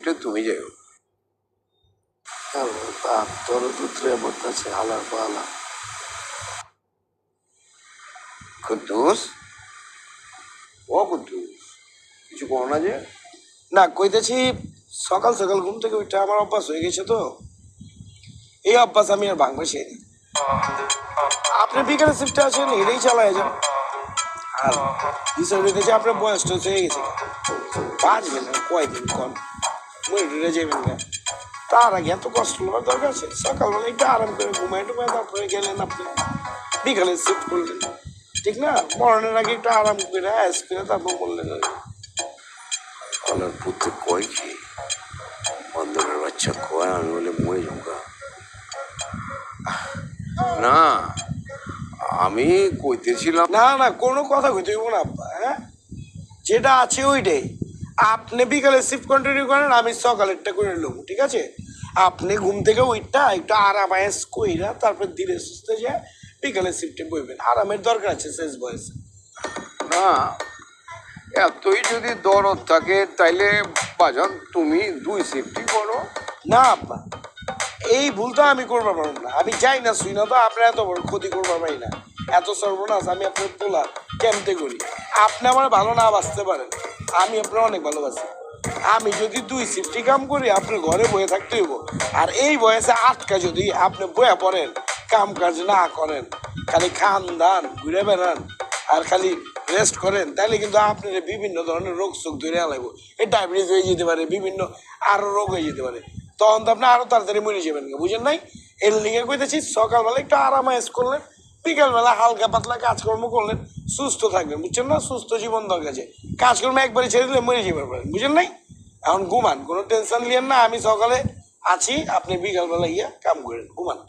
শিফটে তুমি যাও। তোর পুত্রে বলতেছে হালার পালা। কুদ্দুস, ও কুদ্দুস, কিছু করো না যে? না কইতেছি, সকাল সকাল ঘুম থেকে উঠে আমার অভ্যাস হয়ে গেছে, তো এই অভ্যাস আমি আর ভাঙবো সেই না। আপনি বিকালে শিফটে আসেন, এটাই চালায় যান। আর বিষয় হইতেছে আপনার বয়স টয়স হয়ে গেছে, বাঁচবেন আর কয়দিন কম মরে যাবেন না। তার আগে এত কষ্ট হওয়ার দরকার আছে? সকালবেলা একটু আরাম করে ঘুমায় টুমায় তারপরে গেলেন আপনি, বিকালে শিফট করলেন, ঠিক না? মরণের আগে একটু আরাম করে অ্যাস করে তারপর বললেন। আমার পুত্র কয় কি বন্দরের বাচ্চা কয় আমি বলে মরে যাবো। না, আমি কইতেছিলাম না না, কোনো কথা কইতে হইব না আব্বা। হ্যাঁ, যেটা আছে ওইটাই। আপনি বিকালে শিফট কন্টিনিউ করেন, আমি সকালেরটা করে নেবো, ঠিক আছে? আপনি ঘুম থেকে ওইটা একটু আরাম আয়াস কইরা তারপর ধীরে সুস্থে যায় বিকালে শিফটে বইবেন। আরামের দরকার আছে শেষ বয়সে। না, এতই যদি দরদ থাকে তাইলে বাজান তুমি 2 শিফটই করো। না আব্বা, এই ভুল তো আমি করবার পারব না। আমি যাই না শুই না তো আপনার এত বড় ক্ষতি করবার পারি না। এত সর্বনাশ আমি আপনার তোলা কেমতে করি? আপনি আমার ভালো না বাঁচতে পারেন, আমি আপনার অনেক ভালোবাসি। আমি যদি 2 শিফটি কাম করি, আপনার ঘরে বয়ে থাকতে হইব। আর এই বয়সে আটকা যদি আপনি বয়ে পড়েন, কাম কাজ না করেন, খালি খান দান ঘুরে বেড়ান আর খালি রেস্ট করেন, তাহলে কিন্তু আপনার বিভিন্ন ধরনের রোগ শোক ধরে আলাইব। এই ডায়াবেটিস হয়ে যেতে পারে, বিভিন্ন আরও রোগ হয়ে যেতে পারে। তখন তো আপনি আরো তাড়াতাড়ি মরে যাবেন, বুঝেন নাই? এর লিগে কইতেছি সকালবেলা একটু আরামায়েস করলেন, বিকালবেলা হালকা পাতলা কাজকর্ম করলেন, সুস্থ থাকবেন, বুঝছেন না? সুস্থ জীবন দরকার আছে। কাজকর্ম একবারে ছেড়ে দিলে মরে যাবেন পারেন, বুঝেন নাই? এখন ঘুমান, কোনো টেনশন নিয়েন না। আমি সকালে আছি, আপনি বিকালবেলা গিয়া কাম করেন, ঘুমান।